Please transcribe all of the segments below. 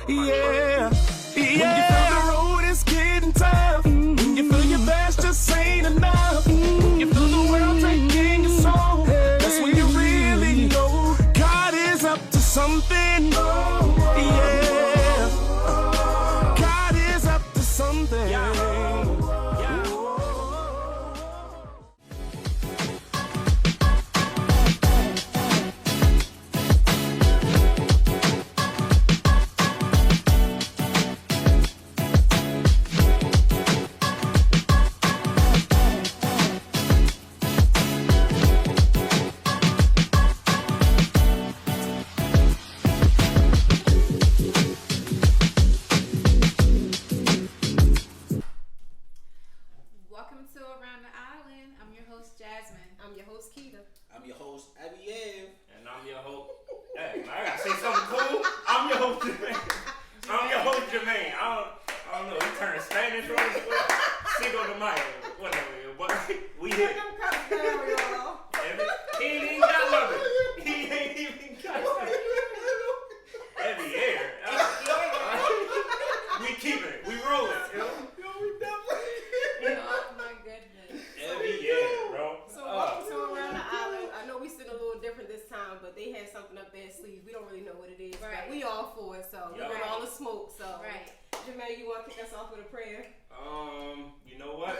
Yeah. When you feel the road is getting tough, when you feel your best just ain't enough, when you feel the world taking your soul, that's when you really know God is up to something. Yeah. God is up to something. Welcome to Around the Island. I'm your host, Jasmine. I'm your host, Keita. I'm your host, Youre. And I'm your host. Hey, I gotta say something cool. I'm your host, Jermaine. I'm your host, Jermaine. I don't know. He turned Spanish on us. Cinco de Mayo. Whatever. But we hit. He ain't even got nothing. He ain't even got nothing. Every year. We keeping it. We rolling. You know? Oh my goodness. Every year, bro. So welcome to Around the Island. I know we sit a little different this time, but they had something up their sleeves. We don't really know what it is. Right. But we all for it, so we Yep. want all the smoke. So Right. Jermaine, you want to kick us off with a prayer? You know what?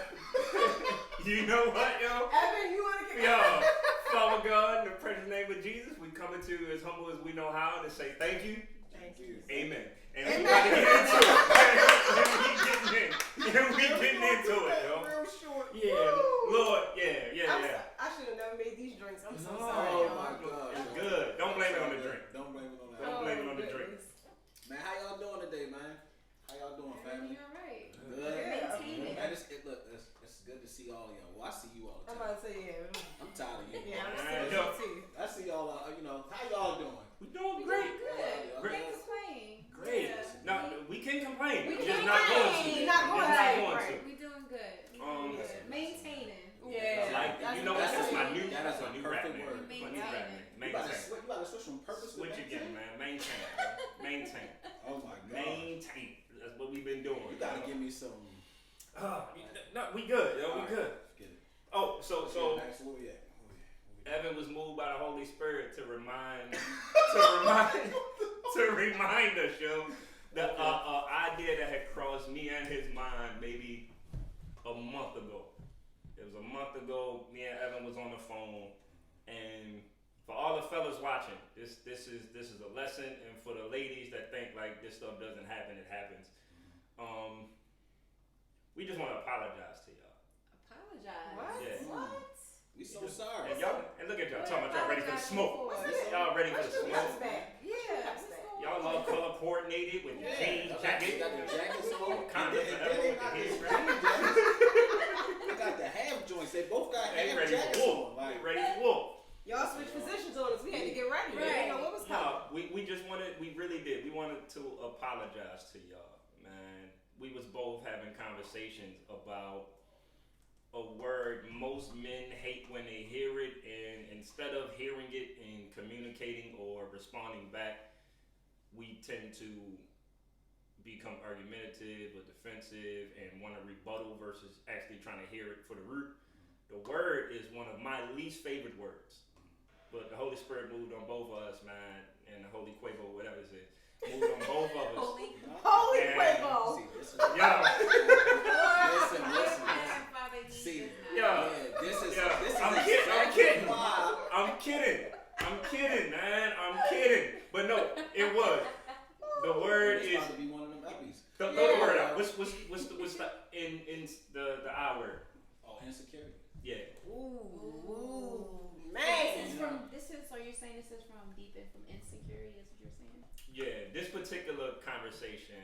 You know what, yo? Evan, you want to kick Yo, us off? Father God, in the precious name of Jesus, we come to as humble as we know how to say thank you. Thank you. Amen. And we about to get into it. And we getting into it, yo. Real short. Yeah, Woo. Lord, yeah. I should have never made these drinks. I'm so No. sorry. Oh y'all. my God. It's good. Don't blame it on the drink. Don't blame it on that. Don't blame it on the drink. Goodness. Man, how y'all doing today, man? How y'all doing, family? You're right. Good. Yeah. Maintaining. Man, it's good to see all of y'all. Well, I see you all the I'm time. about to say, yeah. I'm tired of you. Yeah, I'm Man, still yo. too. I see y'all, how y'all doing? We doing We great. doing good. Great. Can't complain. Great. Yeah. No, we can't complain. We We're can't just not going to. complain. Not We're going just not to. going Right. to. We doing good. That's- Maintaining. Yeah. Like, That's- you know what? That's my new, That that's is my a new rap perfect name. word. My new rap name. You about Maintain. to switch from purpose to What you getting, maintain? man? Maintain, bro. Maintain. Oh my God. Maintain. That's what we've been doing. You gotta give me some. No, we good, yo. We good. Get it. Oh, so Where we at? Evan was moved by the Holy Spirit to remind us, yo, the idea that had crossed me and his mind maybe a month ago. It was a month ago. Me and Evan was on the phone, and for all the fellas watching, this is a lesson, and for the ladies that think like this stuff doesn't happen, it happens. We just want to apologize to y'all. Apologize. What? Yeah. What? We so sorry. And y'all, and look at y'all talking about y'all ready for the smoke. What's this? Y'all ready for the Let's smoke? back. Yeah. Let's back. Y'all love color coordinated with your jeans, jacket. Got the jackets on. Condoms And forever then with they got the the heat skinny wrap. jackets. They got the half joints. They both got They half ready jackets to whoop. on. Like, Ready to whoop. Y'all switched positions on us. We had to get ready. We didn't know what was coming. No, we just wanted, we really did. We wanted to apologize to y'all, man. We was both having conversations about a word most men hate when they hear it, and instead of hearing it and communicating or responding back, we tend to become argumentative or defensive and want to rebuttal versus actually trying to hear it for the root. The word is one of my least favorite words, but the Holy Spirit moved on both of us, man, and the Holy Quavo, whatever it is, moved on both of us. Holy And- Quavo. see, this is. Yo, Listen. See, yo, this is Yeah, I'm exactly kidding. why. I'm kidding, man. I'm kidding. But no, it was. The word It's is. about to be one of them uppies. Throw the word out. What's the in the I word? Oh, insecurity. Yeah. Ooh, This man. is so you're saying this is from deep in from insecurity, is what you're saying? Yeah. This particular conversation.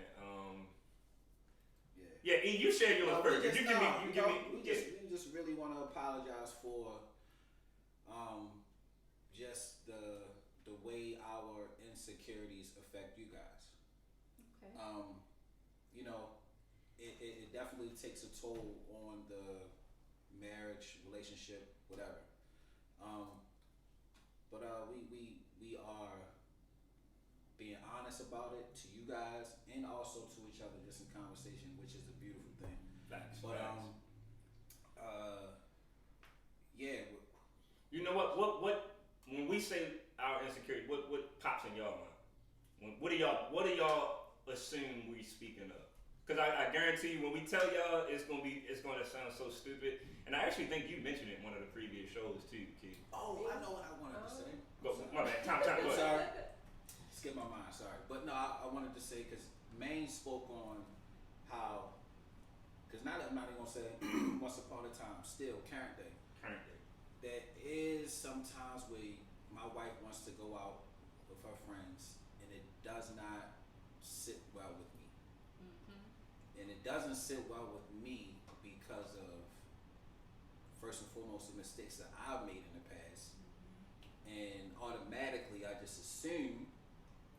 Yeah. Yeah. You shared yours first. You give me. We just really want to apologize for, just the way our insecurities affect you guys. Okay. You know, it definitely takes a toll on the marriage, relationship, whatever. But we are being honest honest about it to you guys and also to each other, just in conversation, which is a beautiful thing. Facts. But yeah. You know what? When we say our insecurity, what pops in y'all mind? What do y'all assume we speaking of? Because I guarantee you, when we tell y'all, it's gonna sound so stupid. And I actually think you mentioned it in one of the previous shows too, Keith. Oh, I know what I wanted to say. Go, my bad. Time. Go I'm ahead. sorry. Skip my mind. Sorry, but no, I wanted to say because Maine spoke on how. Because now that I'm not even gonna say once upon a time, still current day. There is sometimes where my wife wants to go out with her friends, and it does not sit well with me. And it doesn't sit well with me because of, first and foremost, the mistakes that I've made in the past. And automatically, I just assume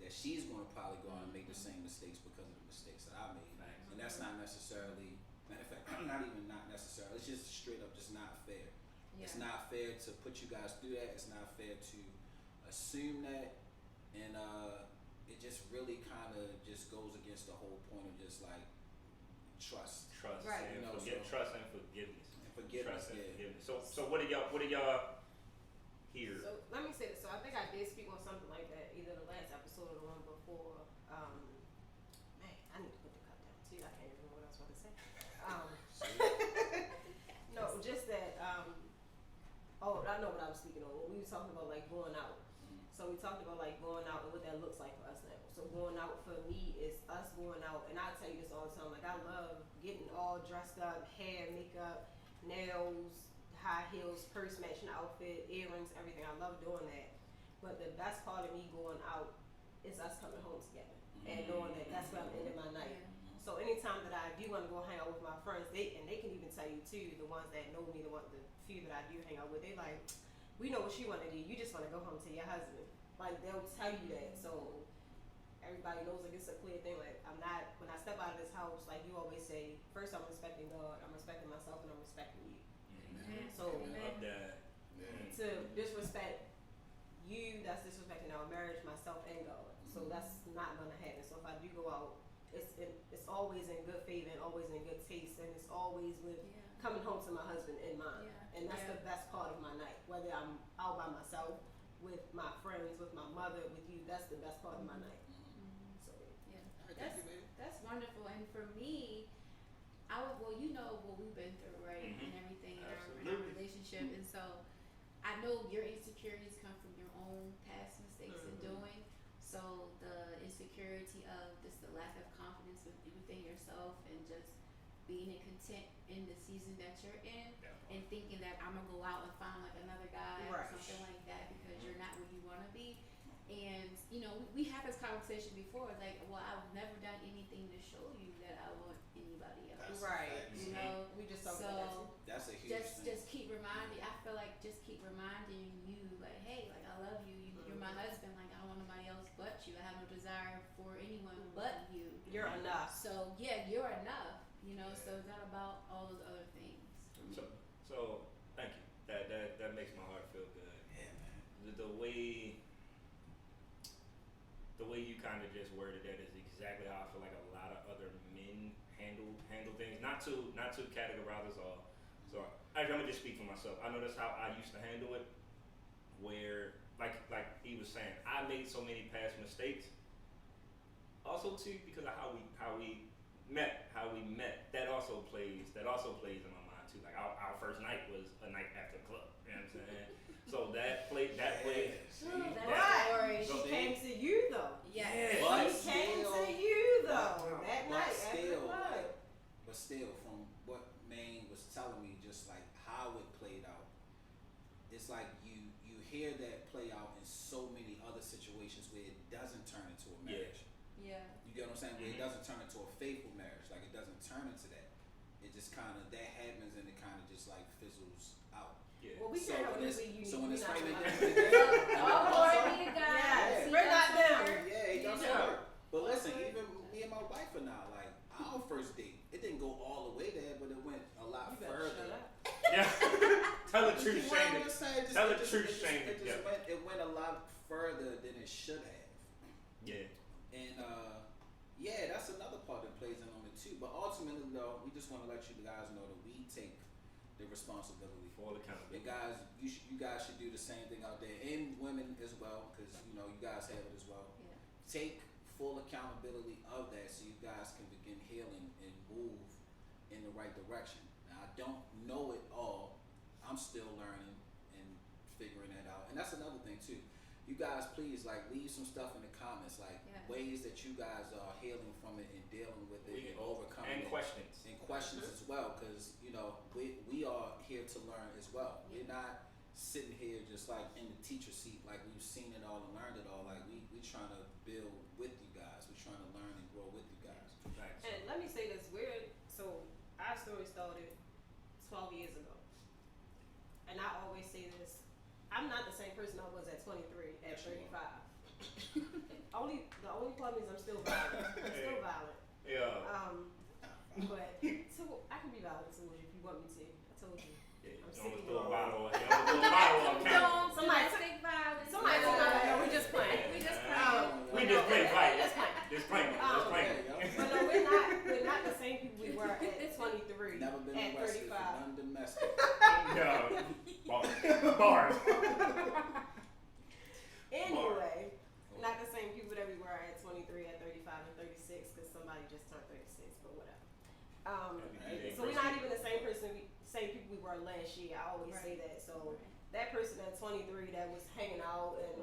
that she's going to probably go out and make the same mistakes because of the mistakes that I made. And that's not necessarily, matter of fact, not necessarily, it's just straight up just not fair. Yeah. It's not fair to put you guys through that. It's not fair to assume that. And it just really kind of just goes against the whole point of just like trust. Right. And You know, trust and forgiveness. And forgiveness, Trust and yeah. forgiveness. So what do y'all hear? So let me say this. So I think I did speak on something like that, either the last episode or the one before. Man, I need to put the cup down too. I can't remember what I was about to say. No, just that. Oh, I know what I was speaking on. When we were talking about like going out. So we talked about like going out and what that looks like for us now. So going out for me is us going out, and I tell you this all the time. Like I love getting all dressed up, hair, makeup, nails, high heels, purse matching outfit, earrings, everything. I love doing that. But the best part of me going out is us coming home together and knowing that that's where I'm ending my night. So anytime that I do want to go hang out with my friends, they can even tell you too, the ones that know me, the few that I do hang out with, they like, we know what you want to do. You just want to go home to your husband. Like they'll tell you that. So everybody knows like it's a clear thing. Like I'm not, when I step out of this house, like you always say, first I'm respecting God, I'm respecting myself, and I'm respecting you. So Love that. to disrespect you, that's disrespecting our marriage, myself, and God. So that's not gonna happen. So if I do go out, it's always in good faith and always in good taste, and it's always with coming home to my husband in mind. And that's the best part of my night. Whether I'm out by myself, with my friends, with my mother, with you, that's the best part of my night. So That's wonderful. And for me, well, you know what we've been through, right? And everything in our relationship. And so I know your insecurities come from your own past mistakes and doing. So the insecurity of just the lack of confidence within yourself and just being content in the season that you're in and thinking that I'm gonna go out and find like another guy or something like that because you're not where you want to be. And you know, we had this conversation before, like, well, I've never done anything to show you that I want anybody else. right. You know, We just talked about That's a huge thing. just keep reminding. I feel like just keep reminding you, like, hey, like I love you. You're my husband. Like I don't want nobody else but you. I have no desire for anyone but you. You're enough. So yeah, you're enough. You know, so it's not about all those other things. So thank you. That makes my heart feel good. Yeah, man. The way you kind of just worded that is exactly how I feel like a lot of other men handle things. Not to categorize us all. So actually, I'm gonna just speak for myself. I know that's how I used to handle it. Where like he was saying, I made so many past mistakes. Also too because of how we met. That also plays in my mind too. Like our first night was a night after the club. You know what I'm saying? So that played. Right. So She came to you though. Yes. But She came still, to you though. That but night after the still, club. but still, from what Maine was telling me, just like how it played out, it's like you hear that play out in so many other situations where it doesn't turn into a marriage. Yeah. You get what I'm saying? Where it doesn't turn into a faithful marriage. Like it doesn't turn into that. It just kind of that happens and it kind of just like fizzles out. Yeah. Well, we So can't help when you. it's so when it's not fighting tonight. against the Oh, glory be to God. Yes. He Bring does that some down. work. Yeah, he does You know. work. But listen, even me and my wife are now like our first date. It didn't go all the way there, but it went a lot You better further. shut up. Yeah. Tell the truth, You know Shane. what I'm saying? Tell the truth, Shane. It went a lot further than it should have. Yeah. And just want to let you guys know that we take the responsibility. Full accountability. And guys, you guys should do the same thing out there, and women as well, because you know you guys have it as well. Yeah. Take full accountability of that, so you guys can begin healing and move in the right direction. Now, I don't know it all. I'm still learning and figuring that out, and that's another thing too. You guys, please, like, leave some stuff in the comments, like ways that you guys are healing from it and dealing with it and overcoming and it. questions. And questions as well, because you know we are here to learn as well. We're not sitting here just like in the teacher seat, like we've seen it all and learned it all. Like we trying to build with you guys. We're trying to learn and grow with you guys. Right. And let me say this: our story started 12 years ago, and I always say this: I'm not the same person I was at 23, at 35. The only problem is I'm still violent. Yeah. But I can be violent too if you want me to. I told you. Yeah, I'm you sick almost of threw a y'all. bottle on camera. Somebody told me, no, we just playing. We just We just play fight. Just playing. Disclaimer. But no, we're not the same people we were at 23. Never been at arrested 35. for non-domestic. No. Bars. Anyway, not the same people that we were at 23, at 35, and 36, because somebody just turned 36, but whatever. So we're not even the same same people we were last year. I always say that. So that person at 23 that was hanging out and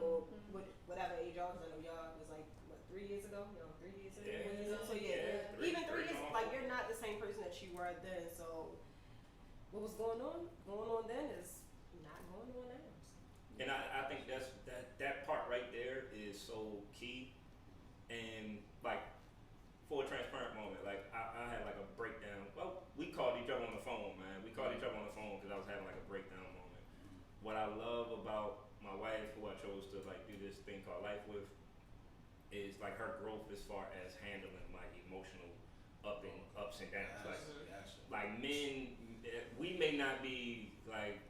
with whatever age y'all was, I know y'all was like, what, 3 years ago? No, 3 years ago? Yeah. So even 3 years, like you're not the same person that you were then. So what was going on then is not going on now. And I think that part right there is so key. And like, for a transparent moment, like I had like a breakdown. Well, we called each other on the phone, man. We called each other on the phone because I was having like a breakdown moment. What I love about my wife, who I chose to like do this thing called life with, is like her growth as far as handling my emotional ups and downs. Like men, we may not be like,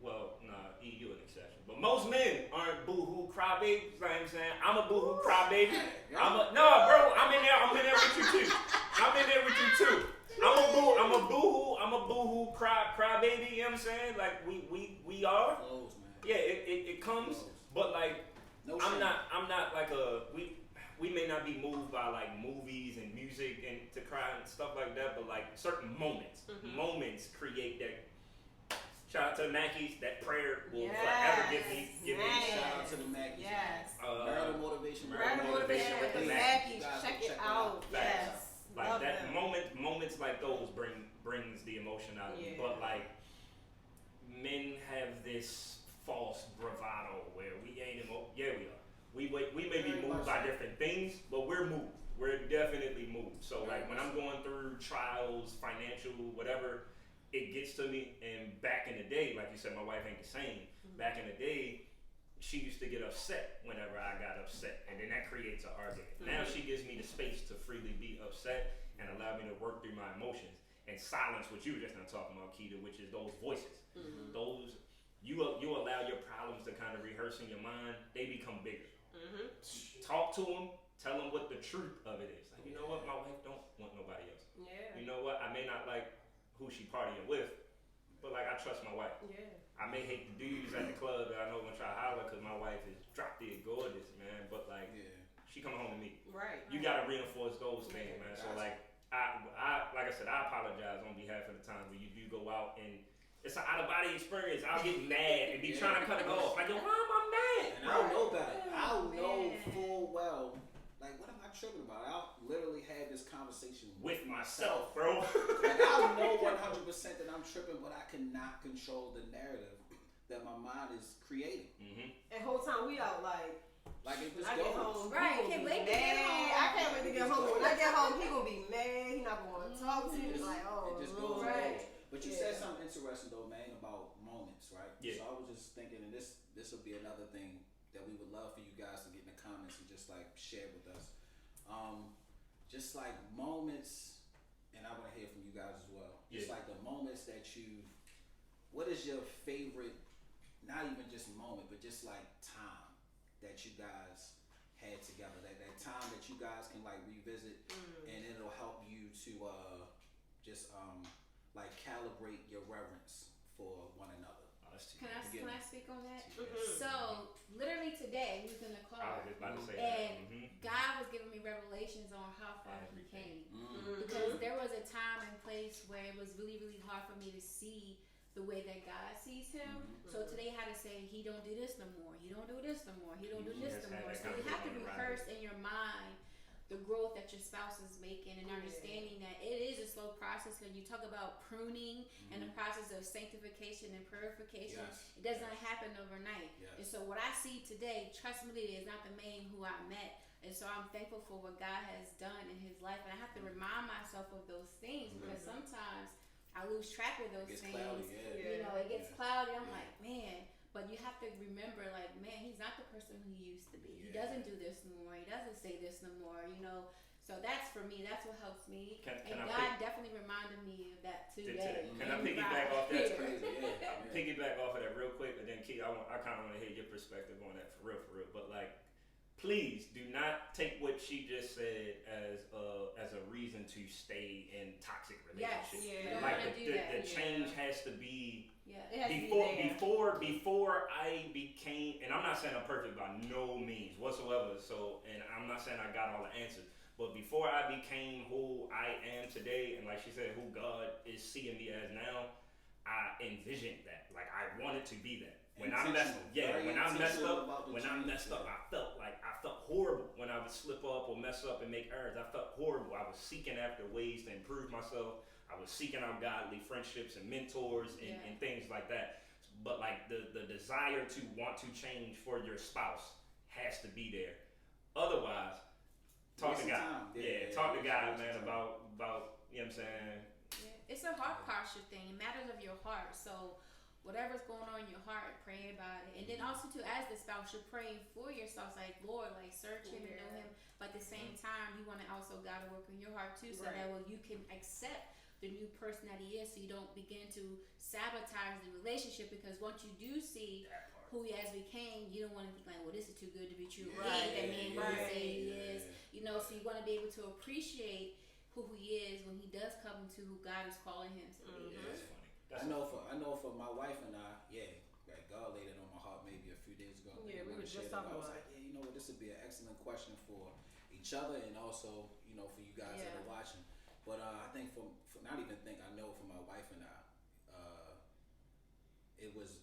well, nah, you an exception. But most men aren't boo-hoo crybabies, you know what I'm saying? I'm a boo-hoo crybaby. No, bro, I'm in there with you too. I'm a boo-hoo crybaby, you know what I'm saying? Like we are. Close, man. Yeah, it comes, but like I'm not like we may not be moved by like movies and music and to cry and stuff like that, but like certain moments create that. Shout out to the Mackies. That prayer will forever give me. Shout out to the Mackies. Yes. Marital motivation with the Mackies. Check it out. Yes. Like Love that them. moments like those brings the emotion out of me. But like men have this false bravado where we ain't we are. We may be moved by different things, but we're moved. We're definitely moved. So like when I'm going through trials, financial, whatever, it gets to me. And back in the day, like you said, my wife ain't the same. Back in the day, she used to get upset whenever I got upset, and then that creates an argument. Now she gives me the space to freely be upset and allow me to work through my emotions and silence what you were just now talking about, Keita, which is those voices. Those you allow your problems to kind of rehearse in your mind. They become bigger. Talk to them. Tell them what the truth of it is. Like, you know what, my wife don't want nobody else. Yeah. You know what, I may not like who she partying with, but like I trust my wife. Yeah. I may hate the dudes at the club that I know gonna try to holler because my wife is drop dead gorgeous, man. But like, she come home to me. Right. You gotta reinforce those things, man. So like, I like I said, I apologize on behalf of the times where you do go out and it's an out of body experience. I'll get mad and be trying to cut it off. Like, yo, why am I mad? And I'll know better. I'll know full well. Like, what am I tripping about? I'll literally have this conversation With myself, bro. Like, I'll know 100% that I'm tripping, but I cannot control the narrative that my mind is creating. And whole time we out like it just I get goes. home, Right, he can't gonna wait be to get mad. home. I can't wait to get home. When I get home, he gonna be mad. He not gonna want to talk to you. Like, oh, It just goes. right. But you said something interesting though, man, about moments, right? Yeah. So I was just thinking, and this will be another thing that we would love for you guys to get in the comments and just like share with us. Just like moments, and I want to hear from you guys as well. Just like the moments that what is your favorite, not even just moment, but just like time that you guys had together, that time that you guys can like revisit and it'll help you to just like calibrate your reverence for one another. Can I speak on that? Mm-hmm. So literally today, we was in the I car, was just about to say and that. God was giving me revelations on how far He came. Mm-hmm. Because there was a time and place where it was really, really hard for me to see the way that God sees Him. So today I had to say, He don't do this no more. He don't do this no more. He don't do this no more. So you have to rehearse in your mind the growth that your spouse is making and understanding that it is a slow process. When you talk about pruning and the process of sanctification and purification, it does not happen overnight. And so what I see today, trust me, is not the man who I met. And so I'm thankful for what God has done in his life. And I have to remind myself of those things because sometimes I lose track of those things. Cloudy, You know, it gets cloudy. I'm like, man. But you have to remember, like, man, he's not the person who he used to be. He doesn't do this no more. He doesn't say this no more, you know. So that's for me. That's what helps me. And God definitely reminded me of that today. Can I piggyback off that? That's crazy, Piggyback off of that real quick, and then Keith, I kind of want to hear your perspective on that for real. But like, please do not take what she just said as a reason to stay in toxic relationships. Yes, Like the change has to be. Yeah, Before I became, and I'm not saying I'm perfect by no means whatsoever. So, and I'm not saying I got all the answers, but before I became who I am today, and like she said, who God is seeing me as now, I envisioned that. Like I wanted to be that. When I messed up, I felt horrible when I would slip up or mess up and make errors. I felt horrible. I was seeking after ways to improve myself. I was seeking out godly friendships and mentors and things like that. But like the desire to want to change for your spouse has to be there. Otherwise, talk to God. Talk to God, man, about you know what I'm saying. Yeah. It's a heart posture thing. It matters of your heart. So whatever's going on in your heart, pray about it. And then also too, as the spouse, you're praying for your spouse, like Lord, like search him and know him. But at the same time, you want to also God to work in your heart too, so that way you can accept the new person that he is, so you don't begin to sabotage the relationship. Because once you do see who he has became, you don't want to be like, well, this is too good to be true. That man gonna say he is, you know. So you want to be able to appreciate who he is when he does come to who God is calling him to be. That's funny. I know for my wife and I, like God laid it on my heart maybe a few days ago. Yeah, we were just talking about it. I was like, you know what, this would be an excellent question for each other and also, you know, for you guys that are watching. But I think I know for my wife and I, it was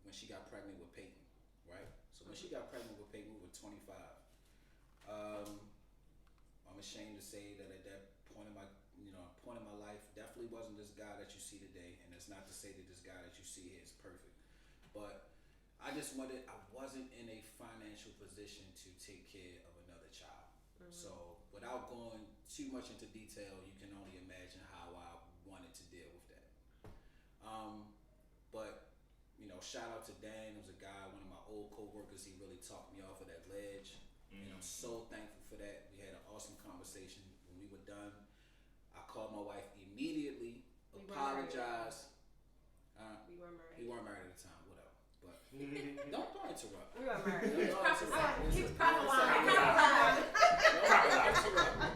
when she got pregnant with Peyton, right? So when she got pregnant with Peyton, we were 25. I'm ashamed to say that at that point in my life, definitely wasn't this guy that you see today, and it's not to say that this guy that you see here is perfect, but I wasn't in a financial position to take care of another child. So without going too much into detail, you can only imagine how I wanted to deal with that. But you know, shout out to Dan. It was a guy, one of my old co-workers. He really talked me off of that ledge, and I'm so thankful for that. We had an awesome conversation. When we were done, I called my wife immediately, apologized. We weren't married. We weren't married at the time, whatever. But don't interrupt. We weren't married. Don't interrupt. Keep prophesying.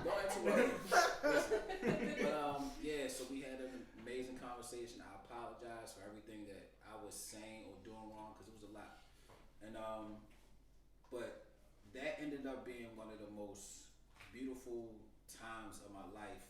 Don't interrupt. But so we had an amazing conversation. I apologize for everything that I was saying or doing wrong because it was a lot. And but that ended up being one of the most beautiful times of my life,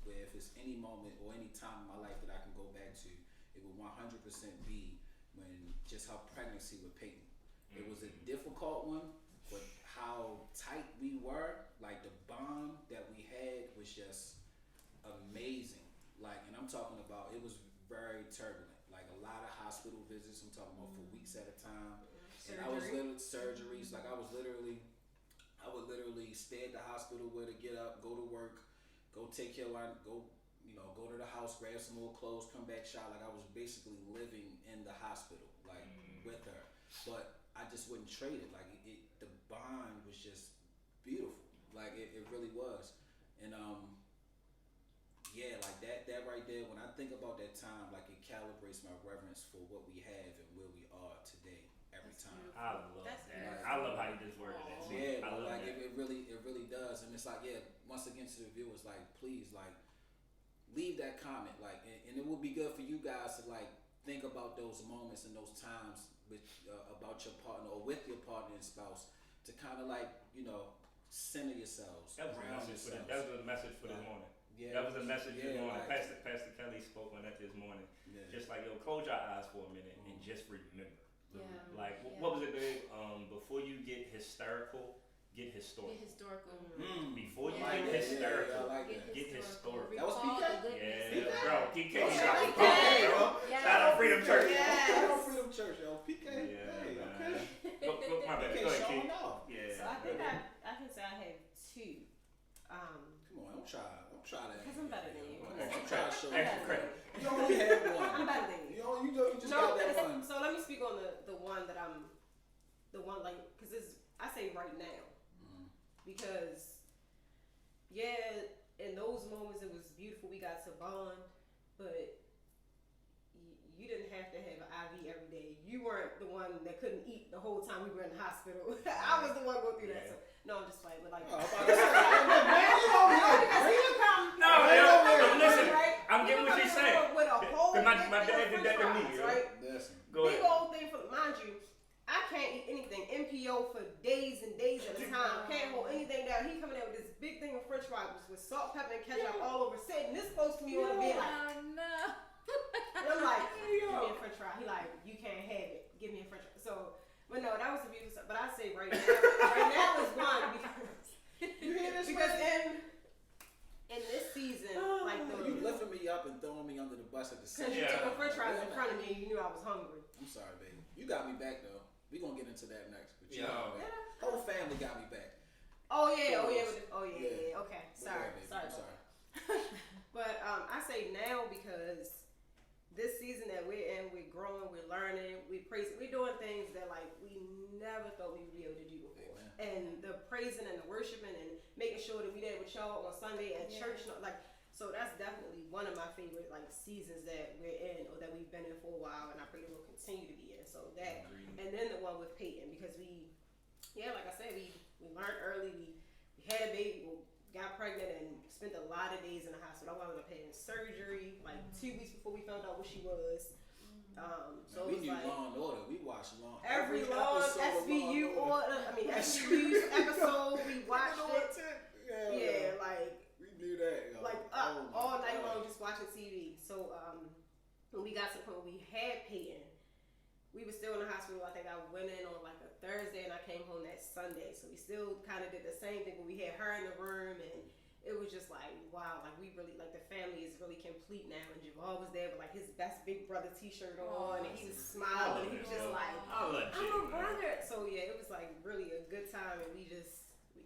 where if it's any moment or any time in my life that I can go back to, it would 100% be when just her pregnancy with Peyton. It was a difficult one, but how tight we were, like the bond that we had was just amazing. Like, and I'm talking about, it was very turbulent. Like a lot of hospital visits, I'm talking about for weeks at a time. And I was literally surgeries. Like I would literally stay at the hospital where to get up, go to work, go take care of go to the house, grab some more clothes, come back, shower. Like I was basically living in the hospital, like with her. But I just wouldn't trade it. Like the bond was just beautiful. Like it really was. And like that right there, when I think about that time, like it calibrates my reverence for what we have and where we are today every time. I love that. I love how you just worded it. Yeah, like it really does. And it's like, once again to the viewers, like please, like leave that comment, like, and it would be good for you guys to like think about those moments and those times with about your partner or with your partner and spouse to kind of like center yourselves. That was the message for this morning. Yeah, that was the message this morning. Like, Pastor Kelly spoke on that this morning. Yeah. Just like, close your eyes for a minute and just remember. Yeah. Like, what was it, babe? Before you get hysterical, get historical. Get historical. Before you get hysterical, get historical. That was PK? Yeah, bro. PK. Shout out Freedom Church. Shout out Freedom Church, yo. PK. Yeah, hey, man. okay. Go, my bad. PK Go ahead, showing Kid. off. Yeah. So I think I can say I have two. Come on, don't try that. Because I'm better than you. Don't try to show Extra off. credit. You only had one. I'm better than you. You just got that one. So let me speak on the one that like, because I say right now. Because, yeah, in those moments it was beautiful. We got to bond, but you didn't have to have an IV every day. You weren't the one that couldn't eat the whole time we were in the hospital. I was the one going through that. So, no, I'm just playing. But like, listen. I'm getting what you're saying. With a whole my dad did that to me. Right? Listen. Go Big ahead. old thing for, mind you, I can't eat anything MPO for days and days at a time. Can't hold anything down. He coming in with this big thing of French fries with salt, pepper, and ketchup all over, sitting this close to me on the bed like. Oh no. And I'm like, give me a French fry. He like, you can't have it. Give me a French fry. So, but no, that was the beautiful stuff. But I say right now is one because in this season, like you lifting me up and throwing me under the bus at the same because you time. took a French fries in front of me, and you knew I was hungry. I'm sorry, baby. You got me back though. We gonna get into that next. But whole family got me back. Oh yeah. Okay, Sorry, sorry. baby. I'm sorry. But I say now because this season that we're in, we're growing, we're learning, we're praising, we're doing things that like we never thought we would be able to do before. Amen. And the praising and the worshiping and making sure that we there with y'all on Sunday at church, like. So that's definitely one of my favorite like seasons that we're in or that we've been in for a while, and I pray we'll continue to be in. So that, and then the one with Peyton because like I said, we learned early, we had a baby, we got pregnant, and spent a lot of days in the hospital. I wound up having surgery like 2 weeks before we found out what she was. So we knew like, Law and Order. We watched every Law SVU order. I mean SVU episode. We watched it. Yeah, like. Do that, yo. Like up all night long just watching TV. So when we got to the point where we had Peyton, we were still in the hospital. I think I went in on like a Thursday and I came home that Sunday. So we still kind of did the same thing, but we had her in the room and it was just like, wow, like we really, like the family is really complete now. And Javal was there with like his best big brother t-shirt on and he was smiling. He was just like, I'm a brother. So yeah, it was like really a good time and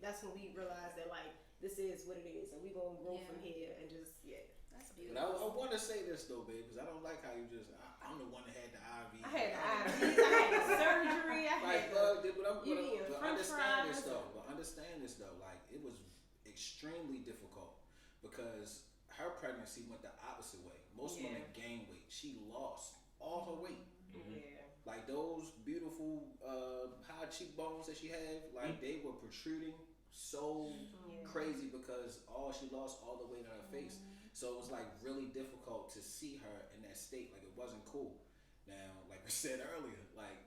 that's when we realized that like, this is what it is, and we're going to grow from here and just, That's But beautiful. I want to say this, though, babe, because I don't like how you just, I'm the one that had the IV. I had the IVs, I had the surgery, I had understand this, though, like, it was extremely difficult because her pregnancy went the opposite way. Most women gain weight. She lost all her weight. Yeah. Like, those beautiful high cheekbones that she had, like, they were protruding so crazy because she lost all the weight on her face. So it was like really difficult to see her in that state. Like it wasn't cool. Now, like I said earlier, like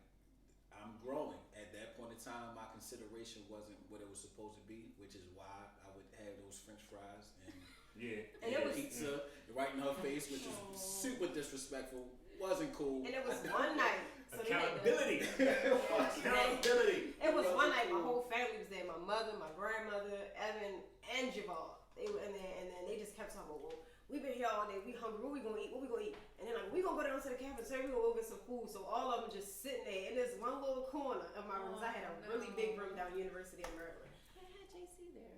I'm growing. At that point in time, my consideration wasn't what it was supposed to be, which is why I would have those French fries and and it was pizza right in her face, which is super disrespectful. Wasn't cool. And it was one night. So Accountability. Accountability. It was one night. My whole family was there. My mother, my grandmother, Evan, and Javal. They were in there, and then they just kept talking. Well, we've been here all day. We hungry. What we gonna eat? What we gonna eat? And then like we gonna go down to the cafeteria. We gonna go get some food. So all of them just sitting there in this one little corner of my room. I had a really big room down University of Maryland. I had JC there.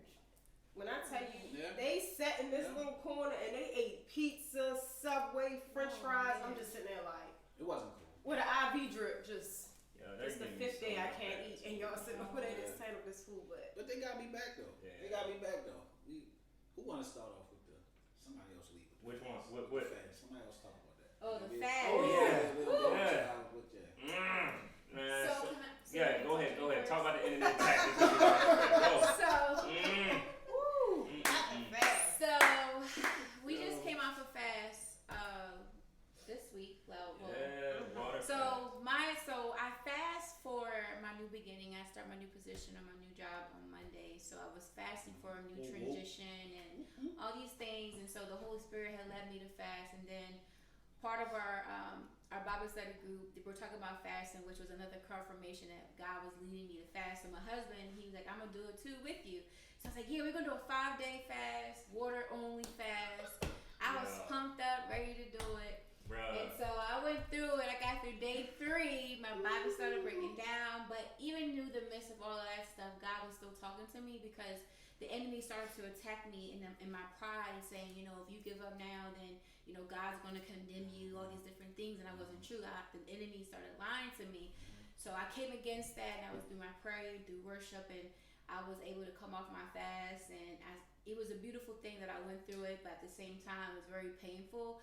When I tell you, they sat in this little corner and they ate pizza, Subway, French fries. I'm just sitting there like. It wasn't cool. With an IV drip, just. It's the fifth day I can't eat, and y'all sitting over there just tying up this food, but they got me back though. Yeah. They got me back though. Who want to start off with somebody else lead? Which one? What? Somebody else talk about that. Oh, the fad. Oh yeah. So go ahead. Talk about the internet tactics. So we just came off so I was fasting for a new transition and all these things, and so the Holy Spirit had led me to fast, and then part of our Bible study group, we're talking about fasting, which was another confirmation that God was leading me to fast. So my husband, he was like, I'm gonna do it too with you. So I was like, yeah, we're gonna do a 5-day fast, water only fast. I was pumped up, ready to do it. And so I went through it. I got through day 3. My body started breaking down. But even through the midst of all of that stuff, God was still talking to me because the enemy started to attack me in my pride and saying, you know, if you give up now, then, you know, God's going to condemn you, all these different things. And I wasn't true. The enemy started lying to me. So I came against that, and I was through my prayer, through worship, and I was able to come off my fast. And it was a beautiful thing that I went through it, but at the same time, it was very painful.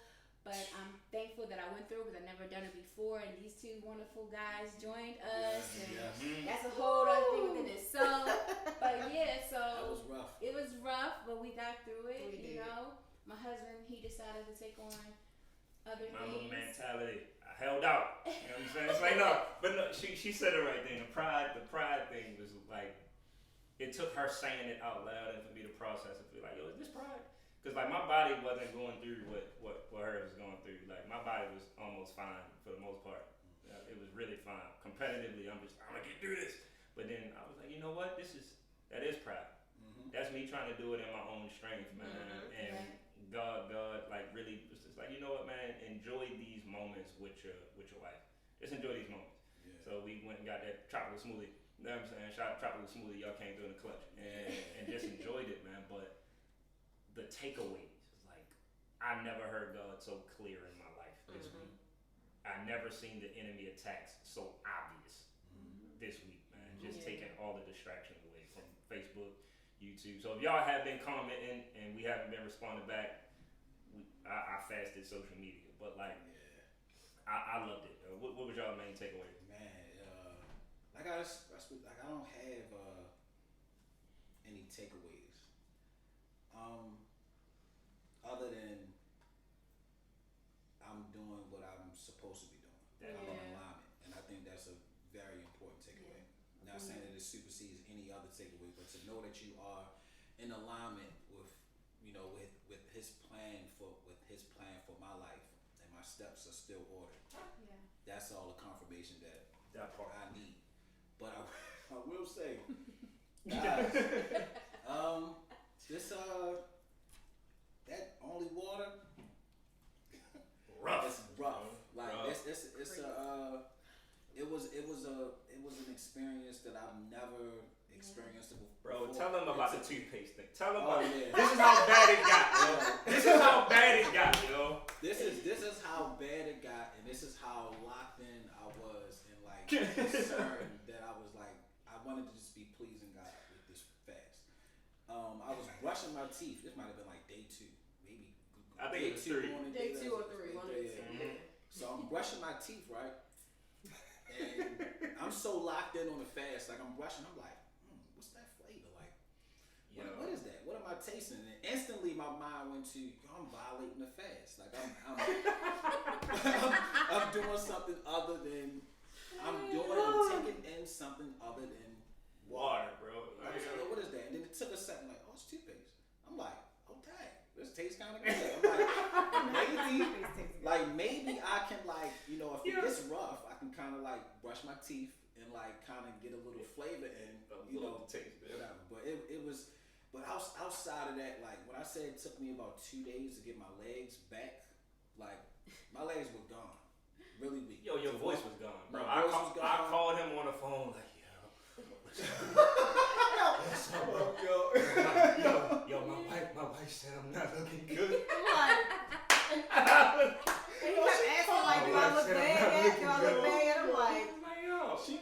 But I'm thankful that I went through it because I've never done it before, and these 2 wonderful guys joined us, and that's a whole other thing within itself. But yeah, so that was rough. It was rough, but we got through it. You know, my husband, he decided to take on other my things. little mentality. I held out. You know what I'm saying? It's like no, but no. She said it right there. The pride thing was like it took her saying it out loud and for me to process it. Feel like, yo, is this pride? Because like my body wasn't going through what hers was going through. Like my body was almost fine for the most part. It was really fine. Competitively, I'm gonna get through this. But then I was like, you know what? That is pride. That's me trying to do it in my own strength, man. And God, like really was just like, you know what, man? Enjoy these moments with your wife. Just enjoy these moments. Yeah. So we went and got that tropical smoothie. You know what I'm saying? Shout out tropical smoothie. Y'all came through in the clutch and just enjoyed it, man. But the takeaways is like I never heard God so clear in my life this week. I never seen the enemy attacks so obvious this week, man. Just taking all the distractions away from Facebook, YouTube. So if y'all have been commenting and we haven't been responding back, I fasted social media, but like I loved it. What was y'all main takeaway? Man, like I don't have any takeaways. Other than I'm doing what I'm supposed to be doing. I'm in alignment, and I think that's a very important takeaway. Not saying that it supersedes any other takeaway, but to know that you are in alignment with, you know, with His plan for my life, and my steps are still ordered. Yeah. That's all the confirmation that part I need. But I will say, guys, this that only water, rough. It's rough. Like it was an experience that I've never experienced before. Bro, tell them about the toothpaste thing. Tell them about it. This is how bad it got, yo. This is how bad it got, yo. This is how bad it got, and this is how locked in I was, and like concerned that I was like I wanted to just be pleasing God with this fast. I was brushing my teeth. This might have been like day 2, maybe. I think it was 3. Day 2 or 3. So I'm brushing my teeth, right? And I'm so locked in on the fast, like I'm brushing. I'm like, what's that flavor like? What is that? What am I tasting? And instantly my mind went to, I'm violating the fast. Like I'm doing something other than I'm taking in something other than water, bro. I was like, what is that? And then it took a second, like, oh, it's toothpaste. I'm like, oh dang, this tastes kind of good. I'm like, maybe I can like, you know, if it gets rough, I can kind of like brush my teeth and like kind of get a little flavor in, you know, taste, whatever. But it was, but outside of that, like when I said it took me about 2 days to get my legs back, like my legs were gone, really weak. Yo, your voice was gone, bro. My voice was gone. I called him on the phone like, yo, my wife said I'm not looking good. What? And he kept asking like, do I look bad? Do I look bad? I'm like, she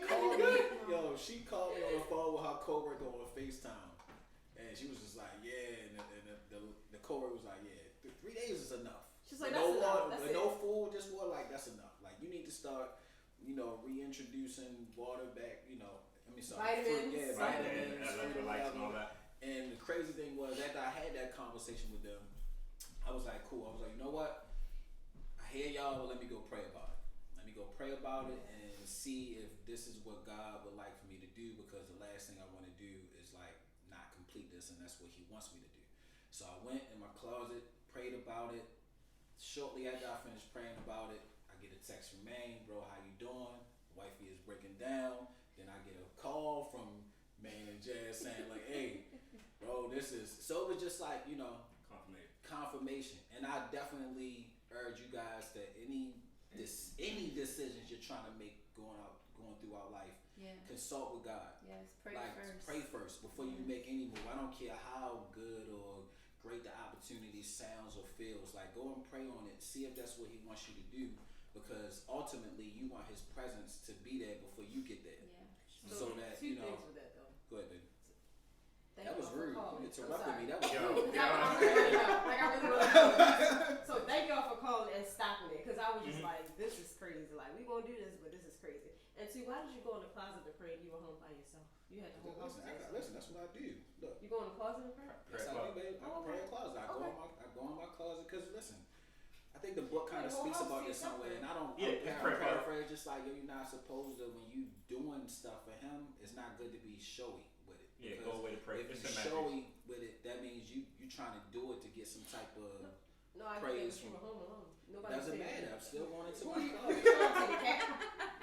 called me on the phone with her coworker on FaceTime, and she was just like, yeah, and the coworker was like, yeah, 3 days is enough. She's like, that's enough. Water, no food, just water. Like that's enough. Like you need to start, you know, reintroducing water back. You know. Vitamins, electrolytes and all that. And the crazy thing was after I had that conversation with them, I was like, cool. I was like, you know what? I hear y'all, but let me go pray about it. Let me go pray about it and see if this is what God would like for me to do, because the last thing I want to do is like not business, and that's what he wants me to do. So I went in my closet, prayed about it. Shortly after I finished praying about it, I get a text from Maine, bro, how you doing? Wifey is breaking down. Then I get a call from Maine and Jazz saying like, hey, bro, this is, so it was just like, you know, confirmation. And I definitely urge you guys that any decisions you're trying to make going throughout life, consult with God. Yes, pray like, first. Pray first before you make any move. I don't care how good or great the opportunity sounds or feels. Like, go and pray on it. See if that's what he wants you to do, because ultimately you want his presence to be there before you get there. Yeah. So that, two you know. things with that though. Go ahead, baby. Thank That was y'all for rude. calling. You interrupted me. That was Yo, rude. yo. Like I really was. So thank y'all for calling and stopping it, because I was just like, this is crazy. Like, we gonna do this, but this is crazy. And two, why did you go in the closet to pray? You were home by yourself. You had the whole house. Listen, that's what I do. Look. You go in the closet and pray? That's how I do, babe. I pray in closet. I go in my closet because listen, I think the book kind of speaks about this somewhere, and I don't paraphrase just like, yo, you're not supposed to, when you doing stuff for him, it's not good to be showy with it. Yeah, go away to pray. If you're showy with it, that means you trying to do it to get some type of praise from. Nobody doesn't matter. I'm still going into my closet. To the cat?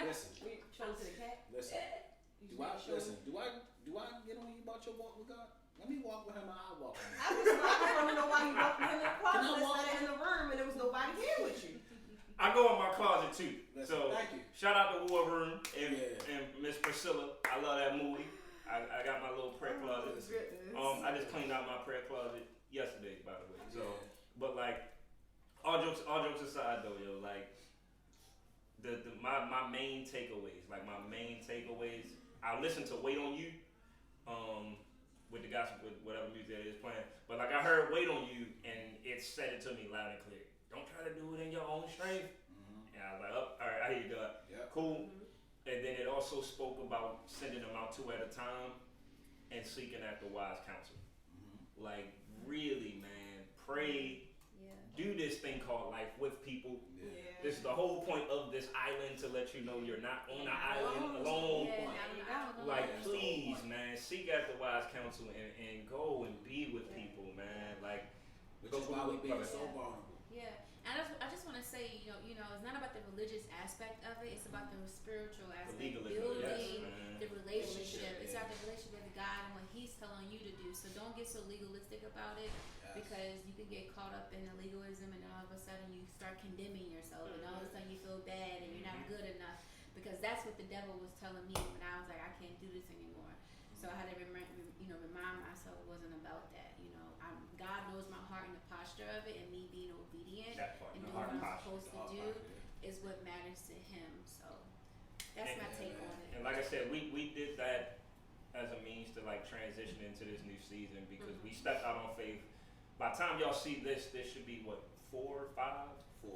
Listen. Showing to the cat? Listen. Do I get on you about your walk with God? Let me walk with him, and I'll walk with him. I want to know why you walked with him in the closet instead of in the room and there was nobody here with you. I go in my closet too. Listen, so thank you. Shout out to War Room and Miss Priscilla. I love that movie. I got my little prayer closet. I just cleaned out my prayer closet yesterday, by the way. So, but like, all jokes aside though, yo, like my main takeaways, I listen to Wait on You, with the gospel, with whatever music that is playing. But like, I heard Wait on You, and it said it to me loud and clear. Don't try to do it in your own strength. And I was like, oh, all right, I hear you, God. Yep. Cool. And then it also spoke about sending them out two at a time and seeking after wise counsel. Like, really, man, pray. Do this thing called life with people. This is the whole point of this island, to let you know you're not on the island alone. Like, please, man, seek after wise counsel and go and be with people, man. Like, which is why we being so vulnerable. Yeah, and I just want to say, you know, it's not about the religious aspect of it. It's about the spiritual aspect, building the relationship. It's about the relationship with God and what He's telling you to do. So don't get so legalistic about it, because you can get caught up in the legalism, and all of a sudden you start condemning yourself, and all of a sudden you feel bad and you're not good enough, because that's what the devil was telling me when I was like, I can't do this anymore. So I had to remind myself it wasn't about that. You know, God knows my heart and the posture of it, and me being obedient and doing what I'm supposed to do is what matters to Him. So that's my take on it. And like I said, we did that as a means to like transition into this new season, because we stepped out on faith. By the time y'all see this should be what, 4 or 5? 4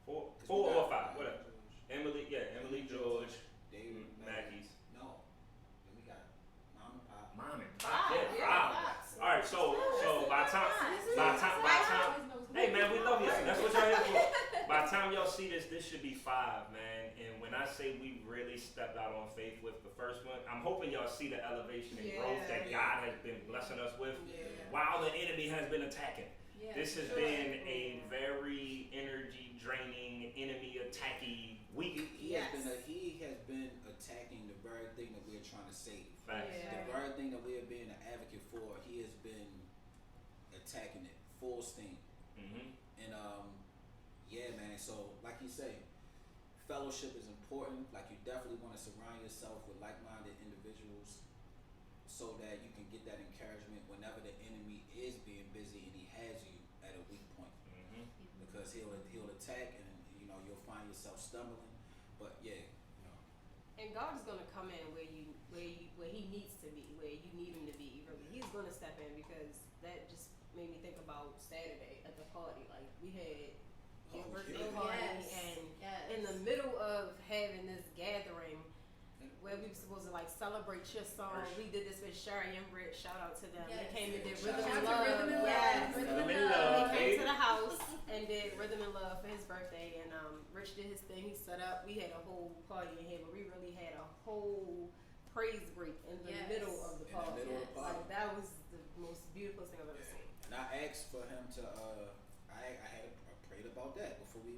or 5, whatever. Emily George, David, Mackey's. No, then we got Mom and Pop. All right, so by the time, hey man, we love you. That's what y'all here for. By the time y'all see this should be 5, man. And when I say we really stepped out on faith with the first one, I'm hoping y'all see the elevation and growth that God has been blessing us with, while the enemy has been attacking. This has been a very energy draining, enemy attacking week. He has been attacking the very thing that we're trying to save. The very thing that we're being an advocate for, he has been attacking it full steam. And man, so like you say, fellowship is important. Like, you definitely want to surround yourself with like-minded individuals so that you can get that encouragement whenever the enemy is being busy and he has you at a weak point. Because he'll attack, and you'll find yourself stumbling. But and God is gonna come in where He needs to be, where you need Him to be. Really, He's gonna step in, because that just made me think about Saturday at the party. Like, we had your birthday party, and in the middle of having this gathering where we were supposed to like celebrate your song, we did this with Sherry and Britt. Shout out to them. They came and did Rhythm and Love. They came to the house and did Rhythm and Love for his birthday, and Rich did his thing. He set up. We had a whole party in here, but we really had a whole praise break in the middle of the party. Like, that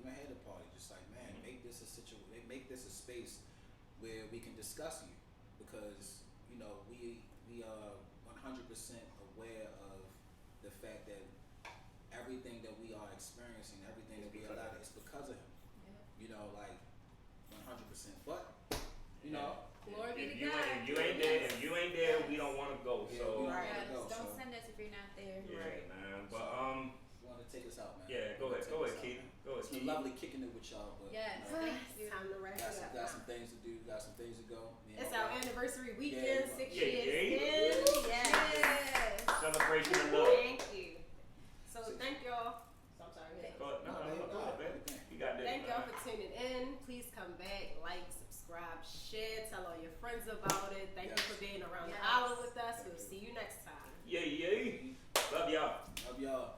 even had a party. Just like, man, make this a space where we can discuss you, because you know we are 100% aware of the fact that everything that we are experiencing, everything that we are allowed, is because of him. Yeah. You know, like 100%. But you know, Glory be to If God. you ain't there, we don't want to go. Yeah, So we don't Yes, wanna go, don't so. send us if you're not there. yeah, man. But you want to take us out, man? yeah, go ahead, Keith. Go ahead, It's been Keith. lovely kicking it with y'all, but Yes, you know, thank you. Time to wrap it up. got some things to do, got some things to go. Me and It's my our wife. anniversary Yeah, weekend, 6 yeah, years yeah. in. Yes. Celebration of love. Thank you. So thank y'all. I'm sorry. Go ahead. No, go ahead, man. You got that. Thank y'all for tuning in. Please come back, like, subscribe, share, tell all your friends about it. Thank you for being around the Yes. island with us. We'll see you next time. Yeah. Love y'all. Love y'all.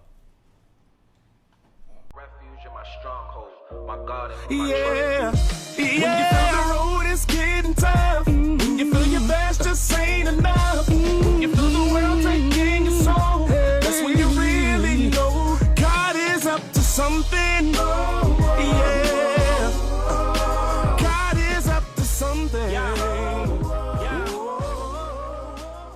Refuge in my stronghold, my God and my Yeah, when you feel the road is getting tough, when you feel your best just ain't enough, when you feel the world taking your soul, that's when you really know God is up to something.